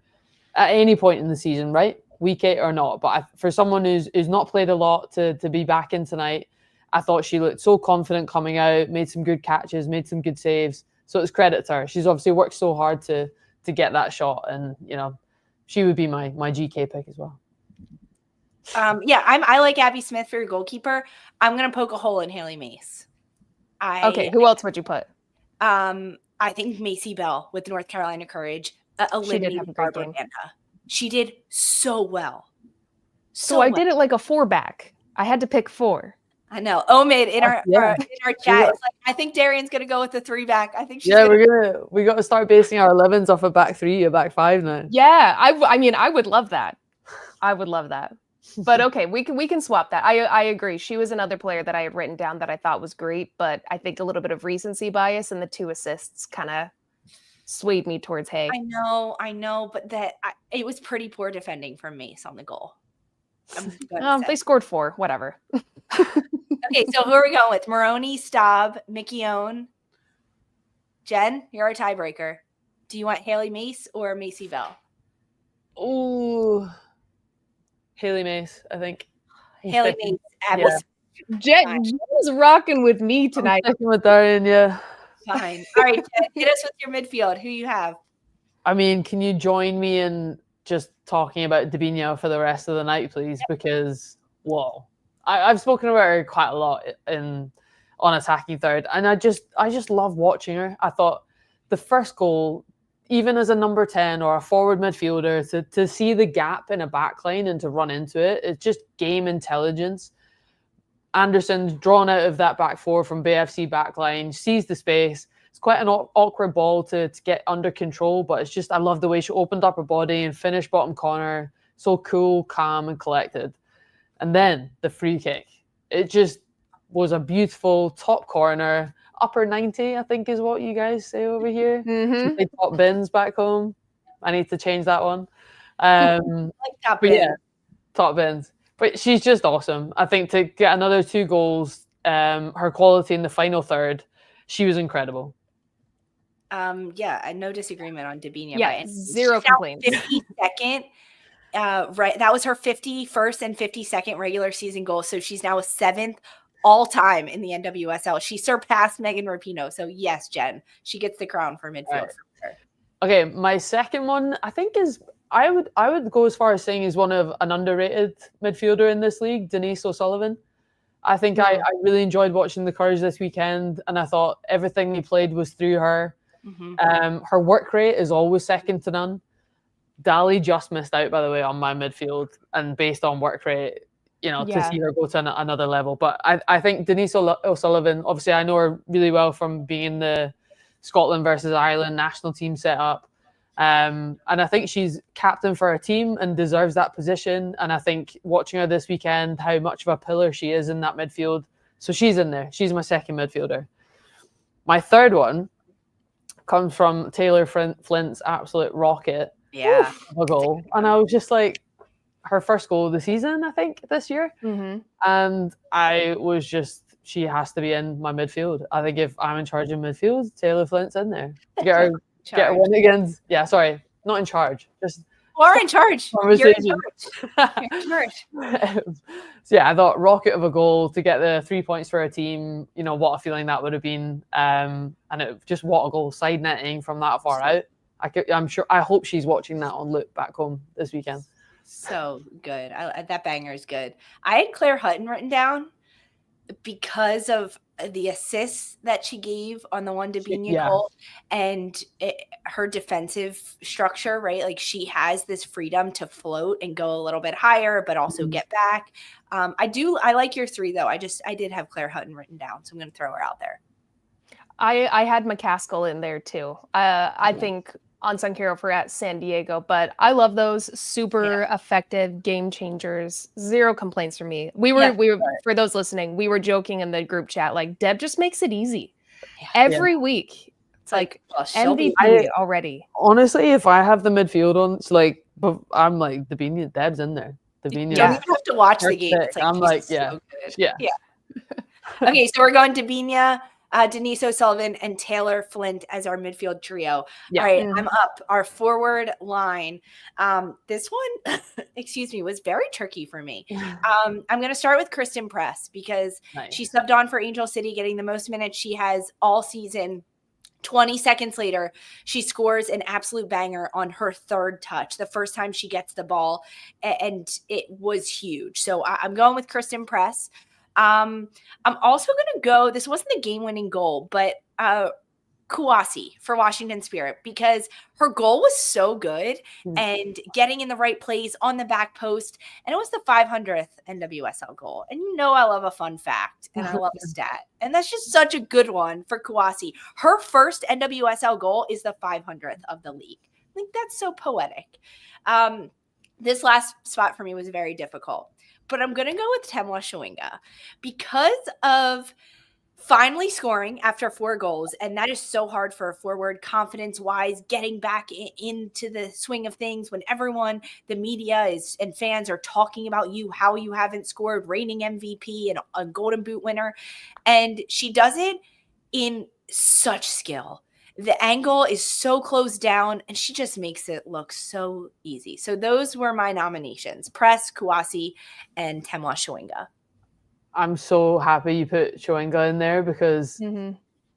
at any point in the season, right? Week 8 or not. But for someone who's not played a lot to be back in tonight, I thought she looked so confident coming out, made some good catches, made some good saves. So it's credit to her. She's obviously worked so hard to get that shot, and she would be my GK pick as well. I like Abby Smith for your goalkeeper. I'm gonna poke a hole in Haley Mace. Okay, who else would you put? I think Macy Bell with North Carolina Courage eliminated Barbara Manda. She did so well. So I did it like a 4-back. I had to pick 4. I know. Omid in our chat is like, I think Darian's gonna go with the 3-back. I think she's we got to start basing our 11s off a back 3, a back 5 now. Yeah, I mean, I would love that. I would love that. But okay, we can swap that. I agree. She was another player that I had written down that I thought was great, but I think a little bit of recency bias and the 2 assists kind of swayed me towards Hay. I know, but it was pretty poor defending from Mace on the goal. They scored 4, whatever. Okay, so who are we going with? Maroney, Staub, McKeown. Jen, you're our tiebreaker. Do you want Haley Mace or Macy Bell? Ooh, Haley Mace, I think. Haley Mace Yeah. was Jen is rocking with me tonight. I'm sticking with Darian, yeah. fine. All right, Jen, hit us with your midfield. Who you have? I mean, can you join me in just talking about Debinha for the rest of the night, please? Because, whoa. I've spoken about her quite a lot on attacking third, and I just love watching her. I thought the first goal, even as a number 10 or a forward midfielder, to see the gap in a backline and to run into it, it's just game intelligence. Anderson's drawn out of that back four from BFC backline, sees the space. It's quite an awkward ball to get under control, but it's just, I love the way she opened up her body and finished bottom corner. So cool, calm, and collected. And then the free kick. It just was a beautiful top corner, upper 90, I think is what you guys say over here. Mm-hmm. Say top bins back home. I need to change that one. Like top bins. Yeah, top bins. But she's just awesome. I think to get another 2 goals, her quality in the final third, she was incredible. Yeah, no disagreement on Debinha. Yeah, zero complaints. 52nd, right? That was her 51st and 52nd regular season goal. So she's now a 7th all time in the NWSL. She surpassed Megan Rapinoe. So yes, Jen, she gets the crown for midfield. Right. Okay, my second one, I think is I would go as far as saying is one of an underrated midfielder in this league, Denise O'Sullivan. I think I really enjoyed watching the Courage this weekend, and I thought everything he played was through her. Mm-hmm. Her work rate is always second to none. Dali just missed out, by the way, on my midfield, and based on work rate, to see her go to another level. But I think Denise O'Sullivan, obviously I know her really well from being in the Scotland versus Ireland national team setup. And I think she's captain for her team and deserves that position. And I think watching her this weekend, how much of a pillar she is in that midfield. So she's in there. She's my second midfielder. My third one comes from Taylor Flint's absolute rocket. Yeah. A goal. And I was just like, her first goal of the season, I think, this year. Mm-hmm. And I was just, she has to be in my midfield. I think if I'm in charge of midfield, Taylor Flint's in there. Get her one against. Yeah, sorry, not in charge. Just or in charge. You're in charge. You're in charge. So yeah, I thought rocket of a goal to get the 3 points for a team. What a feeling that would have been. And it just what a goal, side netting from that far out. I hope she's watching that on loop back home this weekend. So good. That banger is good. I had Claire Hutton written down because of the assists that she gave on the one Debinha goal and her defensive structure, right? Like she has this freedom to float and go a little bit higher, but also get back. I like your 3 though. I did have Claire Hutton written down, so I'm going to throw her out there. I had McCaskill in there too. I think unsung hero for at San Diego, but I love those super effective game changers. Zero complaints from me. We were for those listening, we were joking in the group chat like Deb just makes it easy every week. It's like MVP already. Honestly, if I have the midfield on, it's like I'm like Debinha, Deb's in there. Debinha. You don't even have to watch the game. It's like, I'm like, so good. Okay, so we're going Debinha, Denise O'Sullivan, and Taylor Flint as our midfield trio. Yeah. All right, I'm up. Our forward line. This one, was very tricky for me. I'm going to start with Kristen Press because she subbed on for Angel City, getting the most minutes she has all season. 20 seconds later, she scores an absolute banger on her third touch, the first time she gets the ball, and it was huge. So I'm going with Kristen Press. I'm also going to go, this wasn't a game-winning goal, but Kouassi for Washington Spirit, because her goal was so good and getting in the right place on the back post, and it was the 500th NWSL goal. And I love a fun fact and I love a stat, and that's just such a good one for Kouassi. Her first NWSL goal is the 500th of the league. I think that's so poetic. This last spot for me was very difficult, but I'm going to go with Temwa Shawinga because of finally scoring after 4 goals. And that is so hard for a forward, confidence-wise, getting back into the swing of things when everyone, the media and fans are talking about how you haven't scored, reigning MVP and a Golden Boot winner. And she does it in such skill. The angle is so closed down, and she just makes it look so easy. So those were my nominations: Press, Kouassi, and Temwa Shawinga. I'm so happy you put Shawinga in there because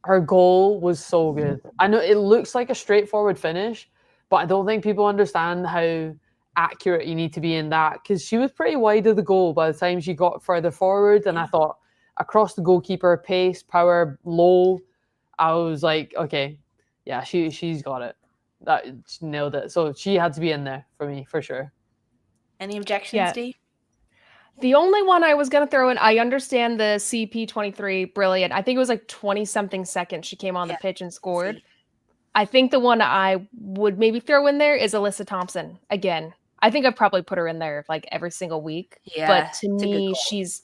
her goal was so good. I know it looks like a straightforward finish, but I don't think people understand how accurate you need to be in that, because she was pretty wide of the goal by the time she got further forward. And I thought across the goalkeeper, pace, power, low, I was like, okay, yeah, she's got it. She nailed it. So she had to be in there for me, for sure. Any objections, Dee? The only one I was going to throw in, I understand the CP23, brilliant. I think it was like 20-something seconds she came on the pitch and scored. I think the one I would maybe throw in there is Alyssa Thompson. Again, I think I've probably put her in there like every single week. Yeah, but to me, she's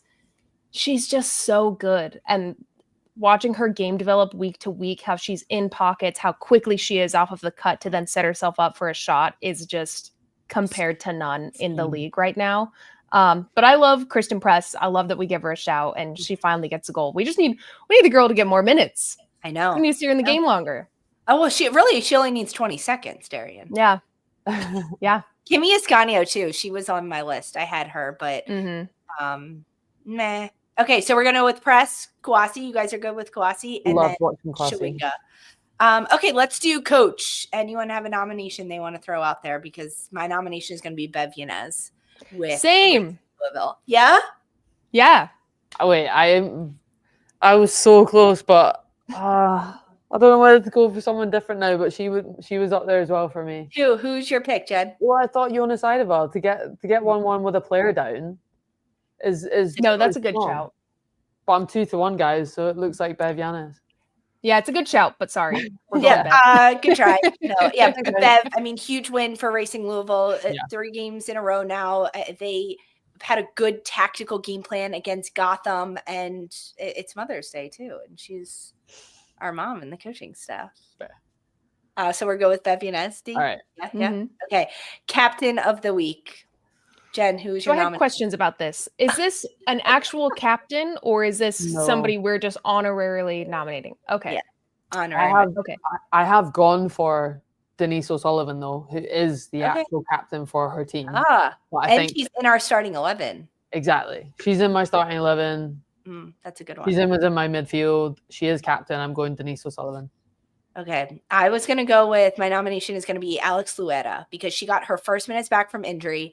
just so good. And watching her game develop week to week, how she's in pockets, how quickly she is off of the cut to then set herself up for a shot is just compared to none in the league right now. But I love Kristen Press. I love that we give her a shout and she finally gets a goal. We need the girl to get more minutes. I know. We need to see her in the game longer. Oh, well, she only needs 20 seconds, Darian. Yeah. Yeah. Kimmy Ascanio too. She was on my list. I had her, but meh. Okay, so we're gonna go with Press, Kouassi. You guys are good with Kouassi, and Love then watching Kouassi. Shawinga. Okay, let's do Coach. Anyone have a nomination they want to throw out there? Because my nomination is going to be Bev Yanez. Same. Louisville. Yeah? Yeah. Oh, wait, I was so close, but I don't know whether to go for someone different now, but she was up there as well for me. Who's your pick, Jen? Well, I thought Jonas Eidevall to get 1-1 with a player down is no, that's a good strong. shout. But I'm 2-1, guys, so it looks like Bev Yanez. Yeah, it's a good shout, but sorry. Good try. No, yeah, Bev, I mean, huge win for Racing Louisville. 3 games in a row now. They had a good tactical game plan against Gotham, and it's Mother's Day too, and she's our mom and the coaching staff. So we're going with Bev Yanez. All right. Yeah. Okay. Captain of the week. Jen, who's your nominee? I have questions about this. Is this an actual captain or is this somebody we're just honorarily nominating? Okay. Yeah. Honorary. I have gone for Denise O'Sullivan, though, who is the actual captain for her team. I think she's in our starting 11. Exactly. She's in my starting 11. That's a good one. She's in within my midfield. She is captain. I'm going Denise O'Sullivan. Okay. I was going to go with my nomination is going to be Alex Luetta because she got her first minutes back from injury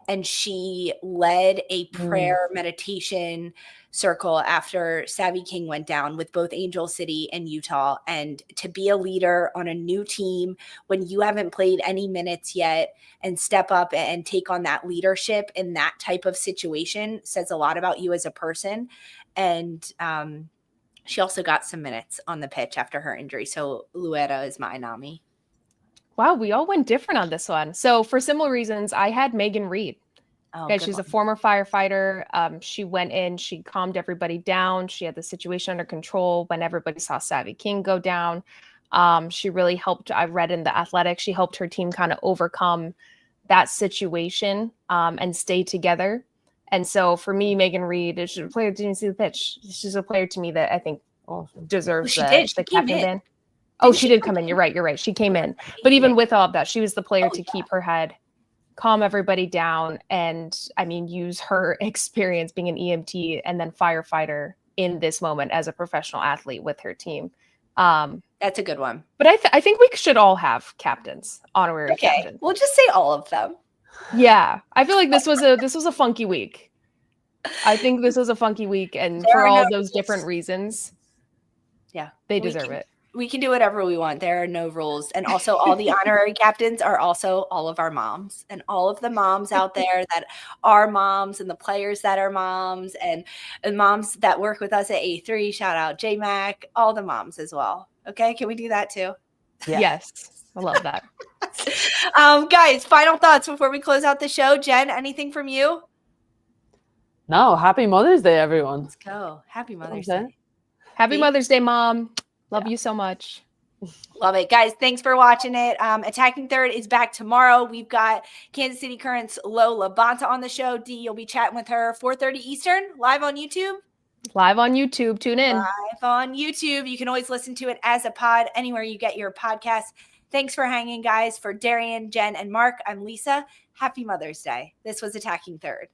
and she led a prayer meditation circle after Savy King went down with both Angel City and Utah. And to be a leader on a new team when you haven't played any minutes yet and step up and take on that leadership in that type of situation says a lot about you as a person. And, she also got some minutes on the pitch after her injury. So Luetta is my nominee. Wow, we all went different on this one. So for similar reasons, I had Megan Reed. She's a former firefighter. She went in, she calmed everybody down. She had the situation under control when everybody saw Savy King go down. She really helped. I read in The Athletic, she helped her team kind of overcome that situation and stay together. And so for me, Megan Reed, she's a player. Didn't see the pitch. She's a player to me that I think deserves the captain ban. Oh, she did come in. You're right. She came in. But even with all of that, she was the player to keep her head, calm everybody down, and I mean, use her experience being an EMT and then firefighter in this moment as a professional athlete with her team. That's a good one. But I think we should all have captains, honorary captains. We'll just say all of them. Yeah, I feel like this was a funky week. I think this was a funky week, and for all those different reasons, they deserve it. We can do whatever we want. There are no rules, and also all the honorary captains are also all of our moms, and all of the moms out there that are moms, and the players that are moms, and moms that work with us at A3. Shout out JMac, all the moms as well. Okay, can we do that too? Yeah. Yes, I love that. Guys, final thoughts before we close out the show. Jen, anything from you? No, happy Mother's Day, everyone. Let's go. Happy Mother's Day. Happy Mother's Day, Mom. Love you so much. Love it. Guys, thanks for watching it. Attacking Third is back tomorrow. We've got Kansas City Current's Lola Bonta on the show. Dee, you'll be chatting with her 4:30 Eastern live on YouTube. Live on YouTube. Tune in. Live on YouTube. You can always listen to it as a pod anywhere you get your podcasts. Thanks for hanging, guys. For Darian, Jen, and Mark, I'm Lisa. Happy Mother's Day. This was Attacking Third.